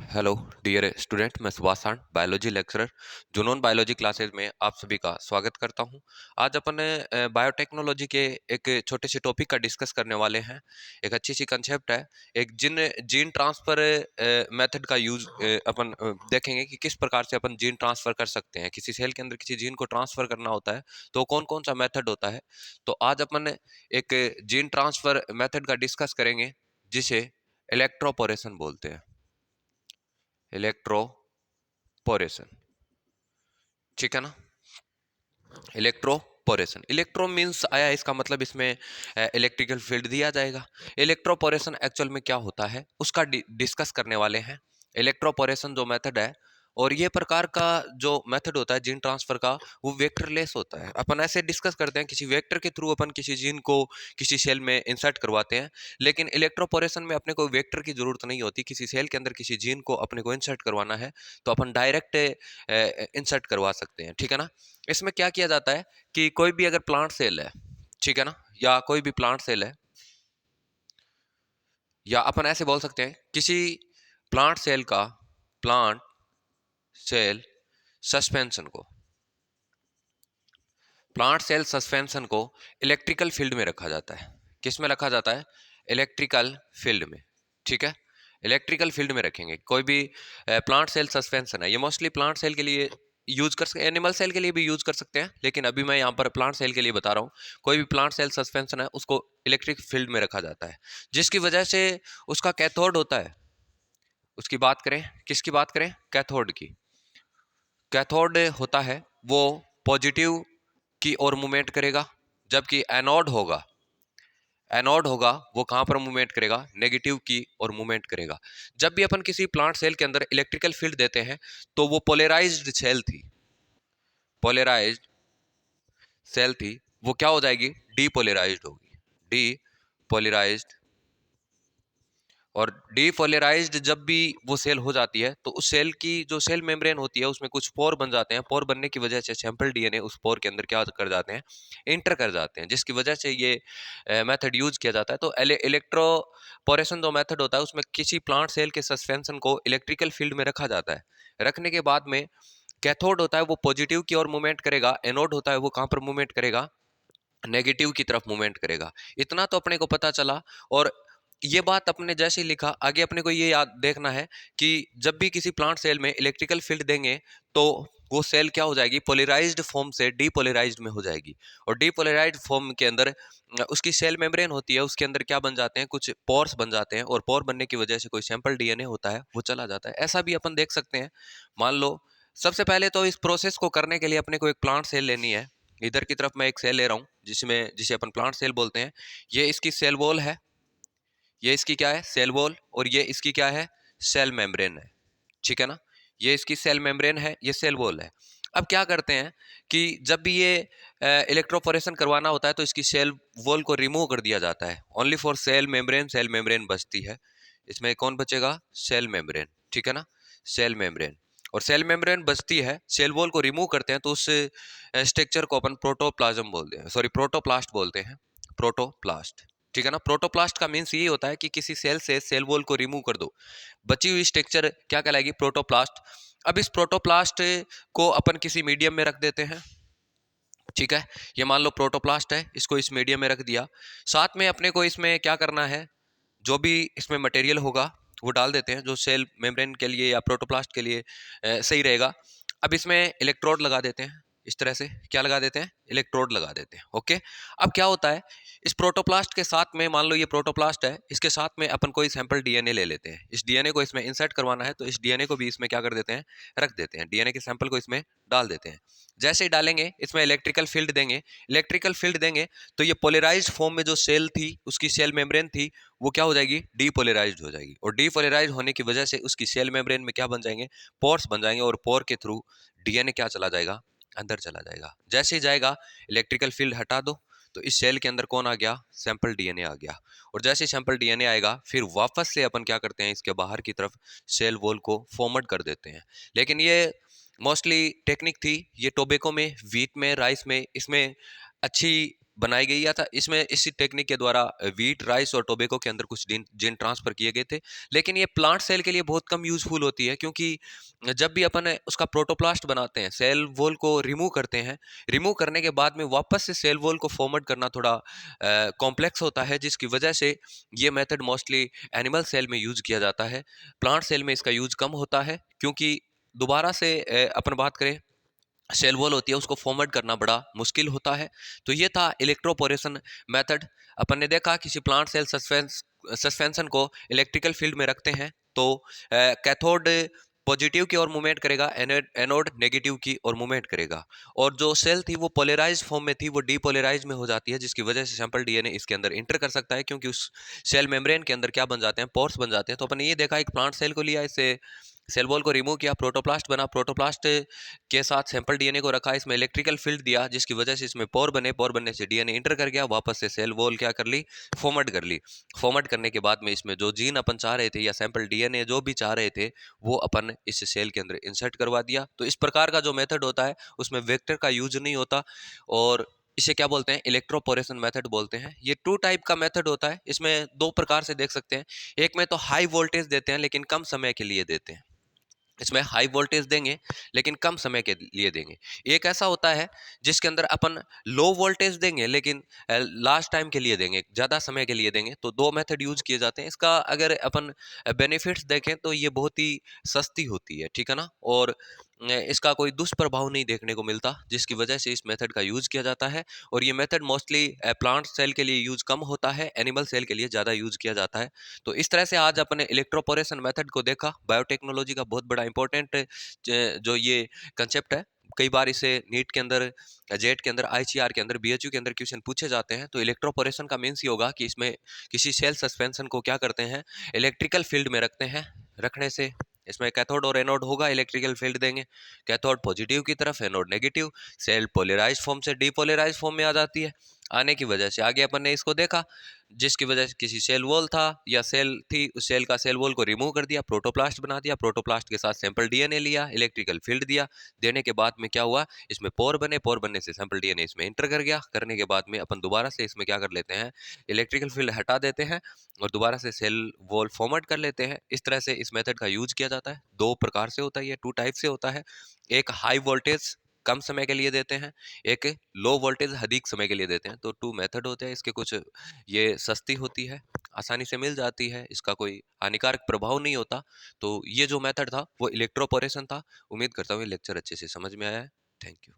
Hello dear student, मैं सुभाष सांड biology lecturer जुनून बायोलॉजी क्लासेस में आप सभी का स्वागत करता हूं। आज अपन बायोटेक्नोलॉजी के एक छोटे से टॉपिक का डिस्कस करने वाले हैं। एक अच्छी सी कंसेप्ट है। एक जीन ट्रांसफर मेथड का यूज अपन देखेंगे कि किस प्रकार से अपन जीन ट्रांसफर कर सकते हैं। किसी सेल के अंदर किसी जीन को ट्रांसफर करना होता है तो कौन कौन सा मेथड होता है। तो आज अपन एक जीन ट्रांसफर मेथड का डिस्कस करेंगे जिसे इलेक्ट्रोपोरेशन बोलते हैं। इलेक्ट्रोपोरेशन, ठीक है ना। इलेक्ट्रोपोरेशन, इलेक्ट्रो मीन्स आया, इसका मतलब इसमें इलेक्ट्रिकल फील्ड दिया जाएगा। इलेक्ट्रोपोरेशन एक्चुअल में क्या होता है उसका डिस्कस करने वाले हैं। इलेक्ट्रोपोरेशन जो मेथड है और ये प्रकार का जो मेथड होता है जीन ट्रांसफर का, वो वेक्टरलेस होता है। अपन ऐसे डिस्कस करते हैं किसी वेक्टर के थ्रू अपन किसी जीन को किसी सेल में इंसर्ट करवाते हैं, लेकिन इलेक्ट्रोपोरेशन में अपने को वेक्टर की जरूरत नहीं होती। किसी सेल के अंदर किसी जीन को अपने को इंसर्ट करवाना है तो अपन डायरेक्ट इंसर्ट करवा सकते हैं, ठीक है ना। इसमें क्या किया जाता है कि कोई भी अगर प्लांट सेल है, ठीक है ना, या कोई भी प्लांट सेल है, या अपन ऐसे बोल सकते हैं किसी प्लांट सेल का प्लांट सेल सस्पेंशन को प्लांट सेल सस्पेंशन को इलेक्ट्रिकल फील्ड में रखा जाता है। किस में रखा जाता है? इलेक्ट्रिकल फील्ड में, ठीक है। इलेक्ट्रिकल फील्ड में रखेंगे। कोई भी प्लांट सेल सस्पेंशन है, ये मोस्टली प्लांट सेल के लिए यूज कर सकते, एनिमल सेल के लिए भी यूज कर सकते हैं, लेकिन अभी मैं यहाँ पर प्लांट सेल के लिए बता रहा हूँ। कोई भी प्लांट सेल सस्पेंशन है उसको इलेक्ट्रिक फील्ड में रखा जाता है, जिसकी वजह से उसका कैथोड होता है। उसकी बात करें, किसकी बात करें? कैथोड की। कैथोड होता है वो पॉजिटिव की ओर मूवमेंट करेगा, जबकि एनोड होगा वो कहां पर मूवमेंट करेगा? नेगेटिव की ओर मूवमेंट करेगा। जब भी अपन किसी प्लांट सेल के अंदर इलेक्ट्रिकल फील्ड देते हैं तो वो पोलराइज्ड सेल थी, पोलराइज्ड सेल थी, वो क्या हो जाएगी? डीपोलराइज्ड होगी, डीपोलराइज्ड। और डीपोलराइज्ड जब भी वो सेल हो जाती है तो उस सेल की जो सेल मेम्ब्रेन होती है उसमें कुछ पोर बन जाते हैं। पोर बनने की वजह से सैंपल डीएनए उस पोर के अंदर क्या कर जाते हैं? इंटर कर जाते हैं, जिसकी वजह से ये मेथड यूज किया जाता है। तो इलेक्ट्रोपोरेशन जो मेथड होता है उसमें किसी प्लांट सेल के सस्पेंशन को इलेक्ट्रिकल फील्ड में रखा जाता है। रखने के बाद में कैथोड होता है वो पॉजिटिव की ओर मूवमेंट करेगा, एनोड होता है वो कहां पर मूवमेंट करेगा? नेगेटिव की तरफ मूवमेंट करेगा। इतना तो अपने को पता चला। और ये बात अपने जैसे ही लिखा, आगे अपने को ये याद देखना है कि जब भी किसी प्लांट सेल में इलेक्ट्रिकल फील्ड देंगे तो वो सेल क्या हो जाएगी? पोलराइज्ड फॉर्म से डीपोलराइज्ड में हो जाएगी। और डीपोलराइज्ड फॉर्म के अंदर उसकी सेल मेम्ब्रेन होती है, उसके अंदर क्या बन जाते हैं? कुछ पोर्स बन जाते हैं, और पोर बनने की वजह से कोई सैंपल डीएनए होता है वो चला जाता है। ऐसा भी अपन देख सकते हैं। मान लो सबसे पहले तो इस प्रोसेस को करने के लिए अपने को एक प्लांट सेल लेनी है। इधर की तरफ मैं एक सेल ले रहा हूँ जिसमें जिसे अपन प्लांट सेल बोलते हैं। ये इसकी सेल वॉल है, ये इसकी क्या है? Cell wall. और ये इसकी क्या है? सेल मेम्ब्रेन है, ठीक है ना। ये इसकी सेल मेम्ब्रेन है, ये सेल वॉल है। अब क्या करते हैं कि जब भी ये इलेक्ट्रोपोरेशन करवाना होता है तो इसकी सेल वॉल को रिमूव कर दिया जाता है। Only for cell membrane, cell membrane बचती है। इसमें कौन बचेगा? सेल मेम्ब्रेन, ठीक है ना। Cell membrane. और सेल मेम्ब्रेन बचती है, सेल वॉल को रिमूव करते हैं तो उस स्ट्रक्चर को अपन प्रोटोप्लाज्म बोलते हैं, सॉरी प्रोटोप्लास्ट बोलते हैं। प्रोटोप्लास्ट, ठीक है ना। प्रोटोप्लास्ट का मीन्स ये होता है कि किसी सेल से सेल वॉल को रिमूव कर दो, बची हुई स्ट्रक्चर क्या कहलाएगी? प्रोटोप्लास्ट। अब इस प्रोटोप्लास्ट को अपन किसी मीडियम में रख देते हैं, ठीक है। ये मान लो प्रोटोप्लास्ट है, इसको इस मीडियम में रख दिया। साथ में अपने को इसमें क्या करना है? जो भी इसमें मटेरियल होगा वो डाल देते हैं जो सेल मेम्ब्रेन के लिए या प्रोटोप्लास्ट के लिए सही रहेगा। अब इसमें इलेक्ट्रोड लगा देते हैं। इस तरह से क्या लगा देते हैं? इलेक्ट्रोड लगा देते हैं, ओके। अब क्या होता है, इस प्रोटोप्लास्ट के साथ में, मान लो ये प्रोटोप्लास्ट है, इसके साथ में अपन कोई सैंपल डीएनए ले लेते हैं। इस डीएनए को इसमें इंसर्ट करवाना है तो इस डीएनए को भी इसमें क्या कर देते हैं? रख देते हैं। डीएनए के सैंपल को इसमें डाल देते हैं। जैसे ही डालेंगे इसमें इलेक्ट्रिकल फील्ड देंगे। इलेक्ट्रिकल फील्ड देंगे तो ये पोलराइज्ड फॉर्म में जो सेल थी, उसकी सेल मेम्ब्रेन थी, वो क्या हो जाएगी? डीपोलराइज्ड हो जाएगी। और डीपोलराइज्ड होने की वजह से उसकी सेल मेम्ब्रेन में क्या बन जाएंगे? पोर्स बन जाएंगे। और पोर के थ्रू डीएनए क्या चला जाएगा? अंदर चला जाएगा। जैसे ही जाएगा इलेक्ट्रिकल फील्ड हटा दो तो इस सेल के अंदर कौन आ गया? सैंपल डीएनए आ गया। और जैसे सैंपल डीएनए आएगा फिर वापस से अपन क्या करते हैं? इसके बाहर की तरफ सेल वॉल को फॉर्मेट कर देते हैं। लेकिन ये मोस्टली टेक्निक थी, ये टोबैको में, व्हीट में, राइस में इसमें अच्छी बनाई गई या था इसमें इसी टेक्निक के द्वारा व्हीट, राइस और टोबैको के अंदर कुछ जीन ट्रांसफर किए गए थे। लेकिन ये प्लांट सेल के लिए बहुत कम यूजफुल होती है, क्योंकि जब भी अपन उसका प्रोटोप्लास्ट बनाते हैं, सेल वॉल को रिमूव करते हैं, रिमूव करने के बाद में वापस से सेल वॉल को फॉर्मेट करना थोड़ा कॉम्प्लेक्स होता है, जिसकी वजह से ये मेथड मोस्टली एनिमल सेल में यूज किया जाता है। प्लांट सेल में इसका यूज कम होता है, क्योंकि दोबारा से अपन बात करें, सेल वॉल होती है उसको फॉर्मेट करना बड़ा मुश्किल होता है। तो ये था इलेक्ट्रोपोरेशन मेथड। अपन ने देखा किसी प्लांट सेल सस्पेंशन को इलेक्ट्रिकल फील्ड में रखते हैं तो कैथोड पॉजिटिव की ओर मूवमेंट करेगा, एनोड नेगेटिव की ओर मूवमेंट करेगा, और जो सेल थी वो पोलराइज फॉर्म में थी, वो डीपोलराइज में हो जाती है, जिसकी वजह से सैंपल डीएनए इसके अंदर इंटर कर सकता है, क्योंकि उस सेल मेम्ब्रेन के अंदर क्या बन जाते हैं, पोर्स बन जाते हैं। तो अपन ने ये देखा, एक प्लांट सेल को लिया, इससे सेल वॉल को रिमूव किया, प्रोटोप्लास्ट बना, प्रोटोप्लास्ट के साथ सैंपल डीएनए को रखा, इसमें इलेक्ट्रिकल फील्ड दिया, जिसकी वजह से इसमें पोर बने, पोर बनने से डीएनए इंटर कर गया, वापस से सेल वॉल क्या कर ली, फॉर्मेट कर ली। फॉर्मेट करने के बाद में इसमें जो जीन अपन चाह रहे थे या सैंपल डीएनए जो भी चाह रहे थे, वो अपन इस सेल के अंदर इंसर्ट करवा दिया। तो इस प्रकार का जो मेथड होता है उसमें वेक्टर का यूज नहीं होता, और इसे क्या बोलते हैं, इलेक्ट्रोपोरेशन मेथड बोलते हैं। ये टू टाइप का मेथड होता है, इसमें दो प्रकार से देख सकते हैं। एक में तो हाई वोल्टेज देते हैं लेकिन कम समय के लिए देते हैं, इसमें हाई वोल्टेज देंगे लेकिन कम समय के लिए देंगे। एक ऐसा होता है जिसके अंदर अपन लो वोल्टेज देंगे लेकिन लास्ट टाइम के लिए देंगे, ज़्यादा समय के लिए देंगे। तो दो मेथड यूज किए जाते हैं। इसका अगर अपन बेनिफिट्स देखें तो ये बहुत ही सस्ती होती है, ठीक है ना, और इसका कोई दुष्प्रभाव नहीं देखने को मिलता, जिसकी वजह से इस मेथड का यूज किया जाता है। और ये मेथड मोस्टली प्लांट सेल के लिए यूज कम होता है, एनिमल सेल के लिए ज़्यादा यूज किया जाता है। तो इस तरह से आज अपने इलेक्ट्रोपोरेशन मेथड को देखा। बायोटेक्नोलॉजी का बहुत बड़ा इंपॉर्टेंट जो ये कंसेप्ट है। कई बार इसे नीट के अंदर, जेट के अंदर, आईसीआर के अंदर, बीएचयू के अंदर क्वेश्चन पूछे जाते हैं। तो इलेक्ट्रोपोरेशन का मीन्स ये होगा कि इसमें किसी सेल सस्पेंशन को क्या करते हैं, इलेक्ट्रिकल फील्ड में रखते हैं। रखने से इसमें कैथोड और एनोड होगा, इलेक्ट्रिकल फील्ड देंगे, कैथोड पॉजिटिव की तरफ, anode negative, cell polarize form से डीपोलराइज फॉर्म में आ जाती है। आने की वजह से आगे अपन ने इसको देखा, जिसकी वजह से किसी सेल वॉल था या सेल थी, उस सेल का सेल वॉल को रिमूव कर दिया, प्रोटोप्लास्ट बना दिया, प्रोटोप्लास्ट के साथ सैंपल डीएनए लिया, इलेक्ट्रिकल फील्ड दिया। देने के बाद में क्या हुआ, इसमें पोर बने, पोर बनने से सैंपल डीएनए इसमें इंटर कर गया। करने के बाद में अपन दोबारा से इसमें क्या कर लेते हैं, इलेक्ट्रिकल फील्ड हटा देते हैं और दोबारा से सेल वॉल फॉर्मेट कर लेते हैं। इस तरह से इस मेथड का यूज किया जाता है। दो प्रकार से होता है, ये टू टाइप से होता है। एक हाई वोल्टेज कम समय के लिए देते हैं, एक लो वोल्टेज अधिक समय के लिए देते हैं। तो टू मेथड होते हैं इसके। कुछ ये सस्ती होती है, आसानी से मिल जाती है, इसका कोई हानिकारक प्रभाव नहीं होता। तो ये जो मेथड था वो इलेक्ट्रोपोरेशन था। उम्मीद करता हूँ ये लेक्चर अच्छे से समझ में आया है। Thank you.